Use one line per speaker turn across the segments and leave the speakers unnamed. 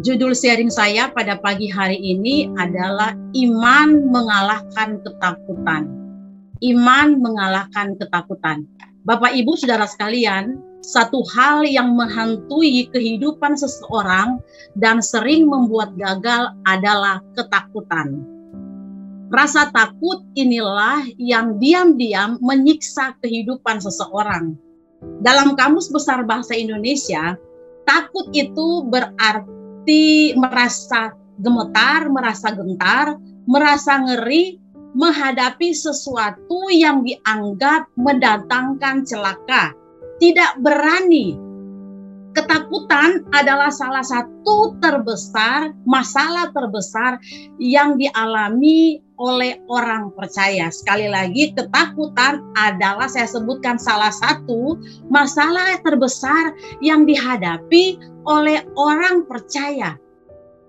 Judul sharing saya pada pagi hari ini adalah iman mengalahkan ketakutan. Iman mengalahkan ketakutan. Bapak Ibu Saudara sekalian, satu hal yang menghantui kehidupan seseorang dan sering membuat gagal adalah ketakutan. Rasa takut inilah yang diam-diam menyiksa kehidupan seseorang. Dalam Kamus Besar Bahasa Indonesia, takut itu berarti merasa gemetar, merasa gentar, merasa ngeri, menghadapi sesuatu yang dianggap mendatangkan celaka, tidak berani. Ketakutan adalah salah satu masalah terbesar yang dialami oleh orang percaya. Sekali lagi, ketakutan adalah, saya sebutkan, salah satu masalah terbesar yang dihadapi oleh orang percaya.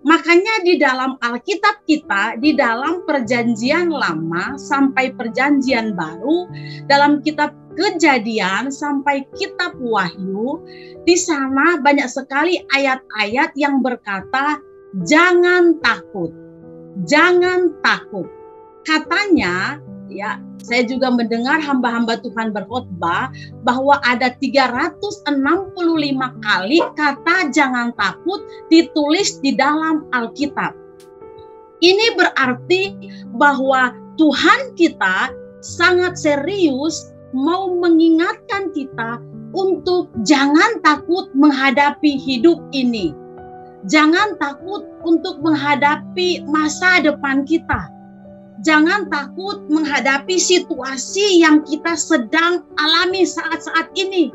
Makanya di dalam Alkitab kita, di dalam Perjanjian Lama sampai Perjanjian Baru, dalam kitab Kejadian sampai kitab Wahyu, di sana banyak sekali ayat-ayat yang berkata, jangan takut, jangan takut. Katanya, ya, saya juga mendengar hamba-hamba Tuhan berkhotbah bahwa ada 365 kali kata jangan takut ditulis di dalam Alkitab. Ini berarti bahwa Tuhan kita sangat serius mau mengingatkan kita untuk jangan takut menghadapi hidup ini. Jangan takut untuk menghadapi masa depan kita. Jangan takut menghadapi situasi yang kita sedang alami saat-saat ini.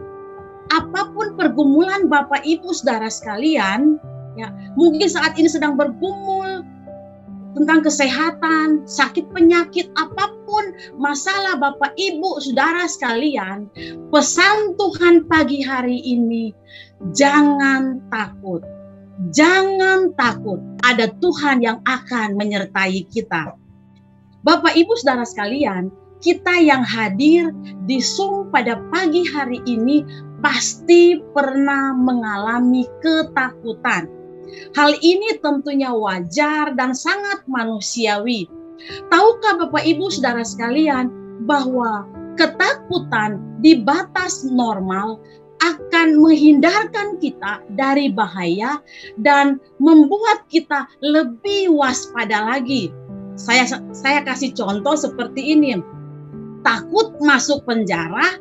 Apapun pergumulan Bapak Ibu Saudara sekalian, ya, mungkin saat ini sedang bergumul tentang kesehatan, sakit penyakit, apapun masalah Bapak Ibu Saudara sekalian, pesan Tuhan pagi hari ini, jangan takut. Jangan takut, ada Tuhan yang akan menyertai kita. Bapak Ibu Saudara sekalian, kita yang hadir di Zoom pada pagi hari ini pasti pernah mengalami ketakutan. Hal ini tentunya wajar dan sangat manusiawi. Tahukah Bapak Ibu Saudara sekalian bahwa ketakutan di batas normal akan menghindarkan kita dari bahaya dan membuat kita lebih waspada lagi. Saya kasih contoh seperti ini. Takut masuk penjara,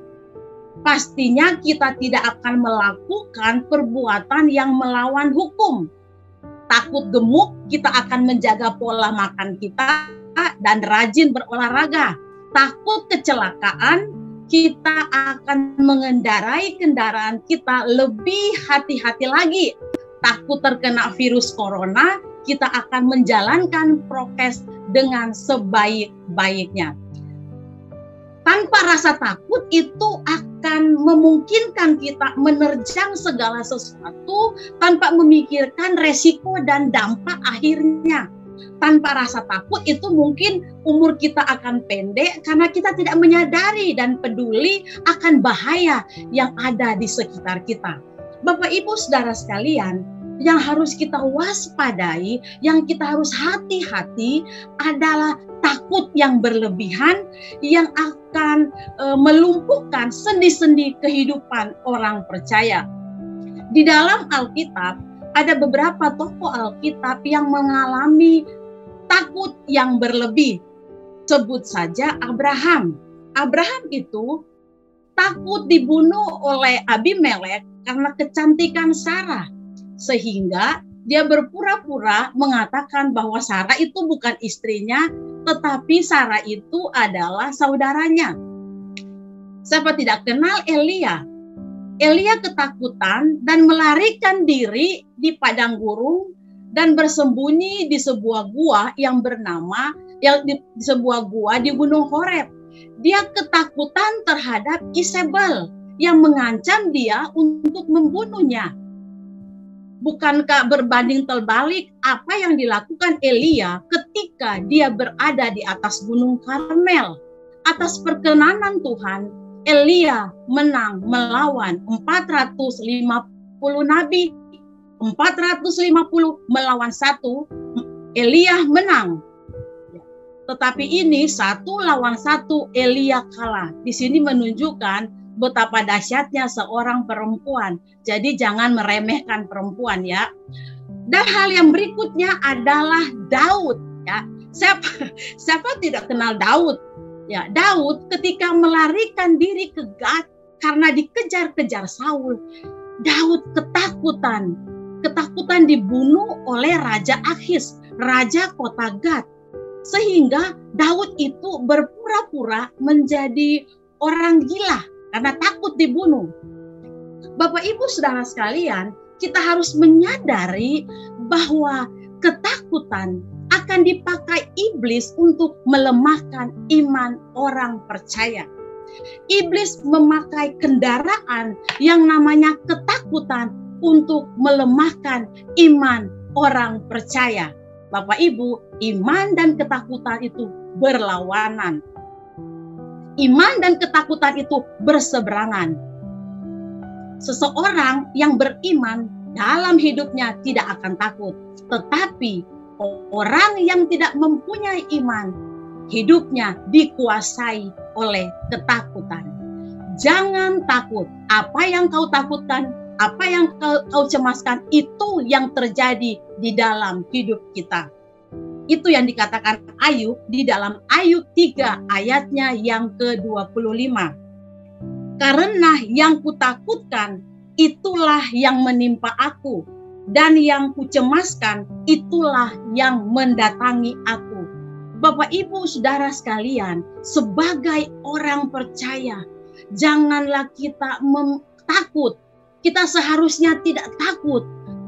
pastinya kita tidak akan melakukan perbuatan yang melawan hukum. Takut gemuk, kita akan menjaga pola makan kita dan rajin berolahraga. Takut kecelakaan, kita akan mengendarai kendaraan kita lebih hati-hati lagi. Takut terkena virus corona, kita akan menjalankan prokes dengan sebaik-baiknya. Tanpa rasa takut itu akan memungkinkan kita menerjang segala sesuatu tanpa memikirkan resiko dan dampak akhirnya. Tanpa rasa takut itu mungkin umur kita akan pendek karena kita tidak menyadari dan peduli akan bahaya yang ada di sekitar kita. Bapak Ibu Saudara sekalian, yang harus kita waspadai, yang kita harus hati-hati adalah takut yang berlebihan yang akan melumpuhkan sendi-sendi kehidupan orang percaya. Di dalam Alkitab ada beberapa tokoh Alkitab yang mengalami takut yang berlebih. Sebut saja Abraham. Abraham itu takut dibunuh oleh Abimelek karena kecantikan Sarah. Sehingga dia berpura-pura mengatakan bahwa Sarah itu bukan istrinya, tetapi Sarah itu adalah saudaranya. Siapa tidak kenal Elia? Elia ketakutan dan melarikan diri di padang gurun dan bersembunyi di sebuah gua yang bernama di sebuah gua di Gunung Horeb. Dia ketakutan terhadap Isabel yang mengancam dia untuk membunuhnya. Bukankah berbanding terbalik apa yang dilakukan Elia ketika dia berada di atas Gunung Karmel? Atas perkenanan Tuhan, Elia menang melawan 450 nabi. 450 melawan 1, Elia menang. Tetapi ini 1 lawan 1, Elia kalah. Di sini menunjukkan betapa dahsyatnya seorang perempuan. Jadi jangan meremehkan perempuan ya. Dan hal yang berikutnya adalah Daud ya. Siapa tidak kenal Daud? Ya, Daud ketika melarikan diri ke Gad karena dikejar-kejar Saul, Daud ketakutan dibunuh oleh Raja Akhis, raja kota Gad. Sehingga Daud itu berpura-pura menjadi orang gila karena takut dibunuh. Bapak Ibu Saudara sekalian, kita harus menyadari bahwa ketakutan akan dipakai iblis untuk melemahkan iman orang percaya. Iblis memakai kendaraan yang namanya ketakutan untuk melemahkan iman orang percaya. Bapak Ibu, iman dan ketakutan itu berlawanan. Iman dan ketakutan itu berseberangan. Seseorang yang beriman dalam hidupnya tidak akan takut. Tetapi orang yang tidak mempunyai iman, hidupnya dikuasai oleh ketakutan. Jangan takut. Apa yang kau takutkan, apa yang kau cemaskan, itu yang terjadi di dalam hidup kita. Itu yang dikatakan Ayub di dalam Ayub 3 ayatnya yang ke-25. Karena yang kutakutkan itulah yang menimpa aku, dan yang kucemaskan itulah yang mendatangi aku. Bapak Ibu Saudara sekalian, sebagai orang percaya, janganlah kita takut. Kita seharusnya tidak takut,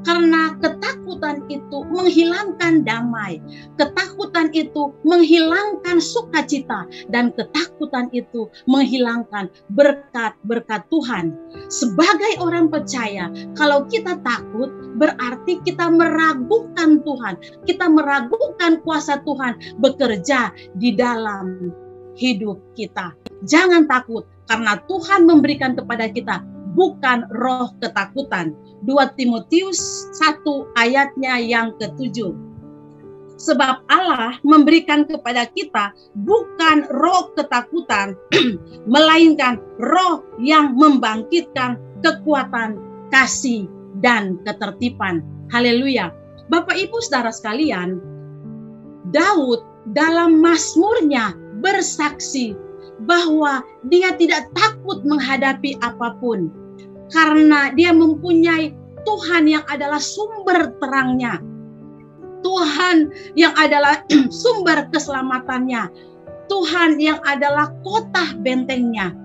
karena ketakutan itu menghilangkan damai. Ketakutan itu menghilangkan sukacita, dan ketakutan itu menghilangkan berkat-berkat Tuhan. Sebagai orang percaya, kalau kita takut, berarti kita meragukan Tuhan. Kita meragukan kuasa Tuhan bekerja di dalam hidup kita. Jangan takut, karena Tuhan memberikan kepada kita bukan roh ketakutan. 2 Timotius 1 ayatnya yang ke-7. Sebab Allah memberikan kepada kita bukan roh ketakutan, melainkan roh yang membangkitkan kekuatan, kasih, dan ketertiban. Haleluya. Bapak Ibu Saudara sekalian, Daud dalam mazmurnya bersaksi bahwa dia tidak takut menghadapi apapun, karena dia mempunyai Tuhan yang adalah sumber terangnya, Tuhan yang adalah sumber keselamatannya, Tuhan yang adalah kota bentengnya.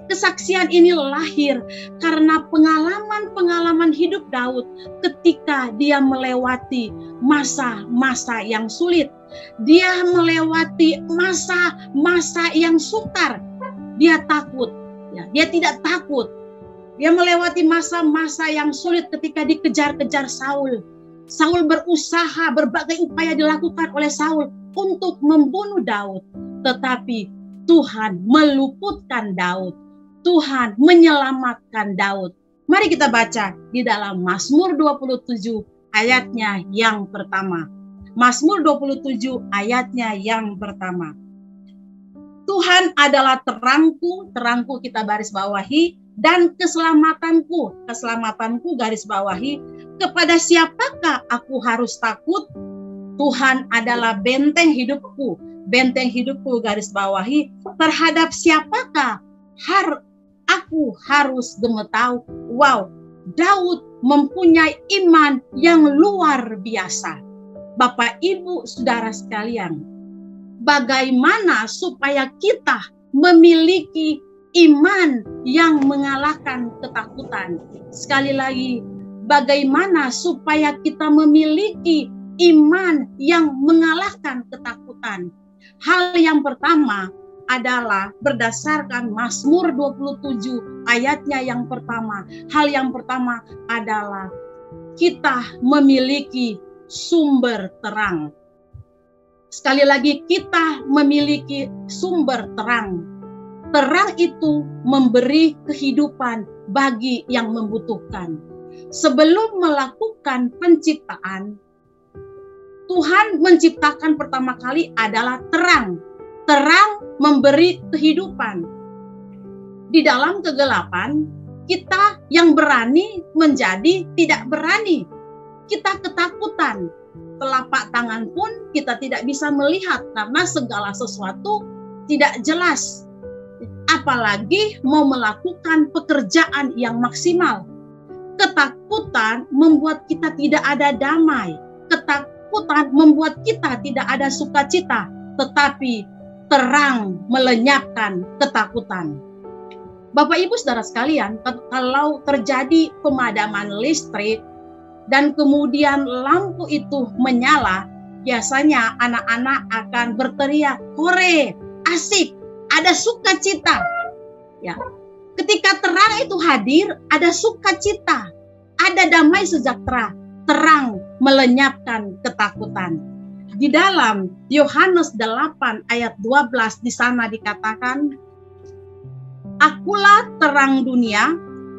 Kesaksian ini lahir karena pengalaman-pengalaman hidup Daud ketika dia melewati masa-masa yang sulit. Dia melewati masa-masa yang sukar. Dia takut, ya, dia tidak takut. Dia melewati masa-masa yang sulit ketika dikejar-kejar Saul. Saul berusaha, berbagai upaya dilakukan oleh Saul untuk membunuh Daud. Tetapi Tuhan meluputkan Daud. Tuhan menyelamatkan Daud. Mari kita baca di dalam Mazmur 27 ayatnya yang pertama. Mazmur 27 ayatnya yang pertama. Tuhan adalah terangku, terangku kita baris bawahi, dan keselamatanku, keselamatanku garis bawahi. Kepada siapakah aku harus takut? Tuhan adalah benteng hidupku, benteng hidupku garis bawahi. Terhadap siapakah aku harus gemetau? Wow, Daud mempunyai iman yang luar biasa. Bapak Ibu Saudara sekalian, bagaimana supaya kita memiliki iman yang mengalahkan ketakutan? Sekali lagi, bagaimana supaya kita memiliki iman yang mengalahkan ketakutan? Hal yang pertama adalah berdasarkan Mazmur 27 ayatnya yang pertama. Hal yang pertama adalah kita memiliki sumber terang. Sekali lagi, kita memiliki sumber terang. Terang itu memberi kehidupan bagi yang membutuhkan. Sebelum melakukan penciptaan, Tuhan menciptakan pertama kali adalah terang. Terang memberi kehidupan. Di dalam kegelapan, kita yang berani menjadi tidak berani. Kita ketakutan. Telapak tangan pun kita tidak bisa melihat karena segala sesuatu tidak jelas. Apalagi mau melakukan pekerjaan yang maksimal. Ketakutan membuat kita tidak ada damai. Ketakutan membuat kita tidak ada sukacita. Tetapi terang melenyapkan ketakutan. Bapak Ibu Saudara sekalian, kalau terjadi pemadaman listrik dan kemudian lampu itu menyala, biasanya anak-anak akan berteriak, "Hore, asik, ada sukacita." Ya. Ketika terang itu hadir, ada sukacita, ada damai sejahtera, terang melenyapkan ketakutan. Di dalam Yohanes 8 ayat 12 di sana dikatakan, "Akulah terang dunia,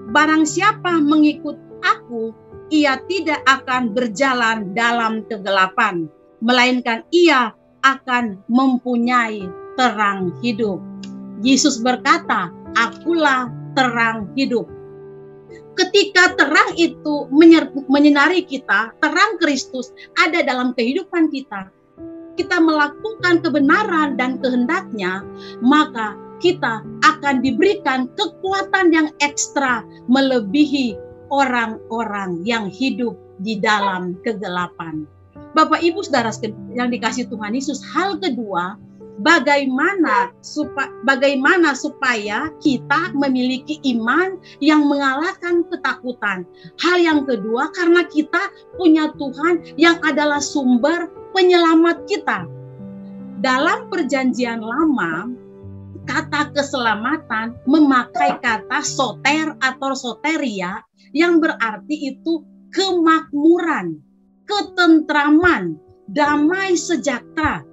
barang siapa mengikut aku, ia tidak akan berjalan dalam kegelapan, melainkan ia akan mempunyai terang hidup." Yesus berkata, "Akulah terang hidup." Ketika terang itu menyinari kita, terang Kristus ada dalam kehidupan kita, kita melakukan kebenaran dan kehendaknya, maka kita akan diberikan kekuatan yang ekstra melebihi orang-orang yang hidup di dalam kegelapan. Bapak Ibu Saudara yang dikasihi Tuhan Yesus, hal kedua, bagaimana supaya kita memiliki iman yang mengalahkan ketakutan. Hal yang kedua, karena kita punya Tuhan yang adalah sumber penyelamat kita. Dalam Perjanjian Lama, kata keselamatan memakai kata soter atau soteria yang berarti itu kemakmuran, ketentraman, damai sejahtera.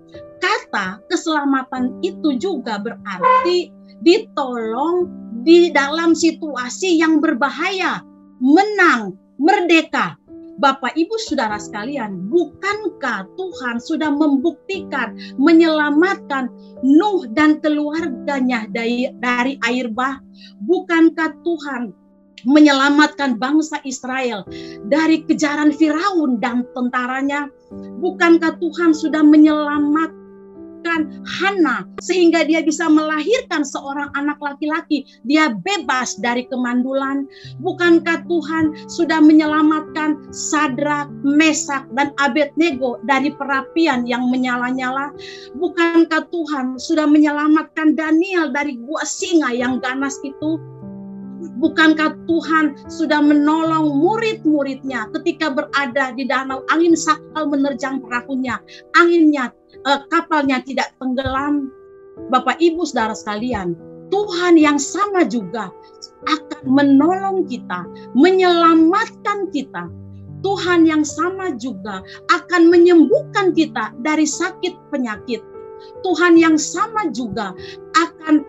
Kata keselamatan itu juga berarti ditolong di dalam situasi yang berbahaya, menang, merdeka. Bapak Ibu Saudara sekalian, bukankah Tuhan sudah membuktikan, menyelamatkan Nuh dan keluarganya dari air bah? Bukankah Tuhan menyelamatkan bangsa Israel dari kejaran Firaun dan tentaranya? Bukankah Tuhan sudah menyelamatkan Hana sehingga dia bisa melahirkan seorang anak laki-laki, dia bebas dari kemandulan? Bukankah Tuhan sudah menyelamatkan Sadrak, Mesak, dan Abednego dari perapian yang menyala-nyala? Bukankah Tuhan sudah menyelamatkan Daniel dari gua singa yang ganas itu? Bukankah Tuhan sudah menolong murid-muridnya ketika berada di danau, angin sakal menerjang perahunya, kapalnya tidak tenggelam? Bapak Ibu Saudara sekalian, Tuhan yang sama juga akan menolong kita, menyelamatkan kita. Tuhan yang sama juga akan menyembuhkan kita dari sakit penyakit. Tuhan yang sama juga akan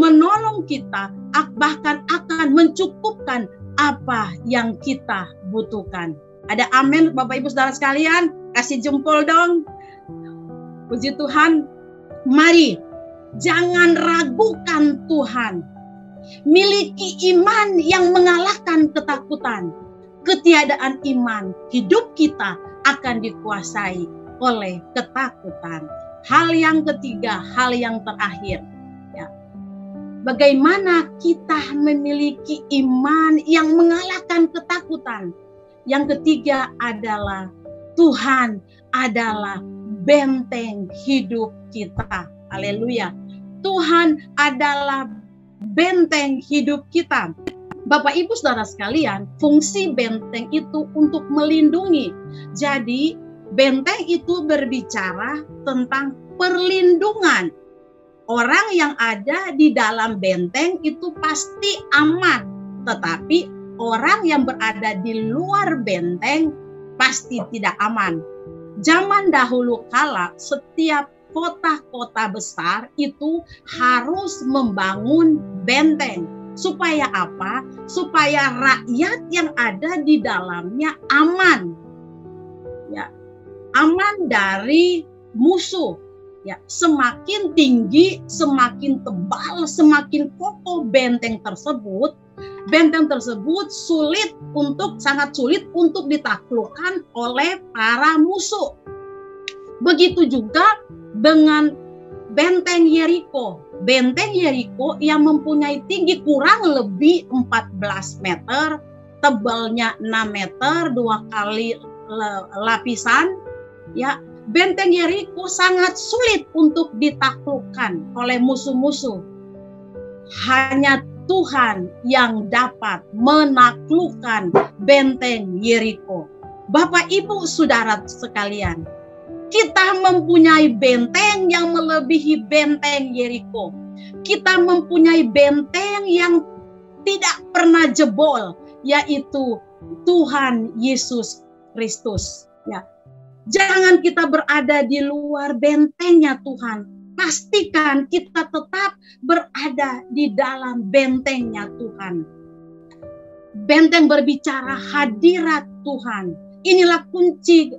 menolong kita, bahkan akan mencukupkan apa yang kita butuhkan. Ada amin Bapak Ibu Saudara sekalian? Kasih jempol dong. Puji Tuhan. Mari jangan ragukan Tuhan. Miliki iman yang mengalahkan ketakutan. Ketiadaan iman, hidup kita akan dikuasai oleh ketakutan. Hal yang ketiga, hal yang terakhir, ya. Bagaimana kita memiliki iman yang mengalahkan ketakutan? Yang ketiga adalah Tuhan adalah benteng hidup kita. Haleluya. Tuhan adalah benteng hidup kita. Bapak Ibu Saudara sekalian, fungsi benteng itu untuk melindungi. Jadi benteng itu berbicara tentang perlindungan. Orang yang ada di dalam benteng itu pasti aman. Tetapi orang yang berada di luar benteng pasti tidak aman. Zaman dahulu kala, setiap kota-kota besar itu harus membangun benteng. Supaya apa? Supaya rakyat yang ada di dalamnya aman. Ya, aman dari musuh. Ya, semakin tinggi, semakin tebal, semakin kokoh benteng tersebut sangat sulit untuk ditaklukkan oleh para musuh. Begitu juga dengan benteng Yeriko. Benteng Yeriko yang mempunyai tinggi kurang lebih 14 meter, tebalnya 6 meter, 2 kali lapisan, ya. Benteng Yeriko sangat sulit untuk ditaklukkan oleh musuh-musuh. Hanya Tuhan yang dapat menaklukkan benteng Yeriko. Bapak, Ibu, Saudara sekalian, kita mempunyai benteng yang melebihi benteng Yeriko. Kita mempunyai benteng yang tidak pernah jebol, yaitu Tuhan Yesus Kristus. Ya. Jangan kita berada di luar bentengnya Tuhan. Pastikan kita tetap berada di dalam bentengnya Tuhan. Benteng berbicara hadirat Tuhan. Inilah kunci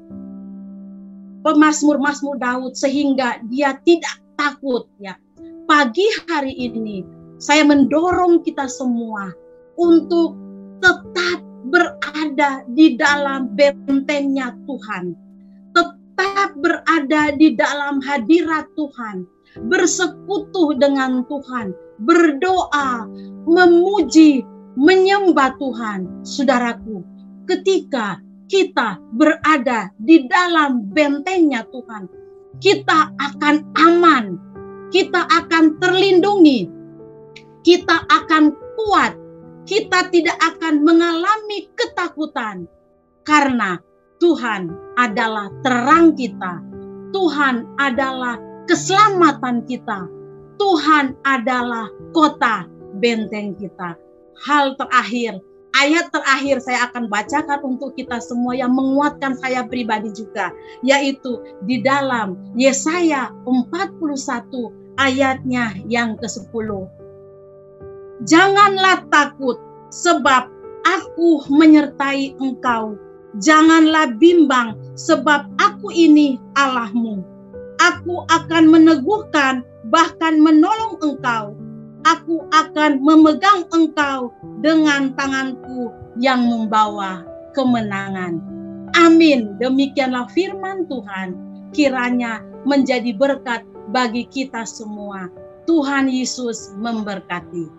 pemazmur Daud sehingga dia tidak takut. Ya. Pagi hari ini saya mendorong kita semua untuk tetap berada di dalam bentengnya Tuhan. Tetap berada di dalam hadirat Tuhan, bersekutu dengan Tuhan, berdoa, memuji, menyembah Tuhan. Saudaraku, ketika kita berada di dalam bentengnya Tuhan, kita akan aman, kita akan terlindungi, kita akan kuat, kita tidak akan mengalami ketakutan, karena Tuhan adalah terang kita. Tuhan adalah keselamatan kita. Tuhan adalah kota benteng kita. Hal terakhir, ayat terakhir saya akan bacakan untuk kita semua yang menguatkan saya pribadi juga, yaitu di dalam Yesaya 41 ayatnya yang ke-10. Janganlah takut, sebab aku menyertai engkau. Janganlah bimbang, sebab aku ini Allahmu. Aku akan meneguhkan, bahkan menolong engkau. Aku akan memegang engkau dengan tanganku yang membawa kemenangan. Amin. Demikianlah firman Tuhan. Kiranya menjadi berkat bagi kita semua. Tuhan Yesus memberkati.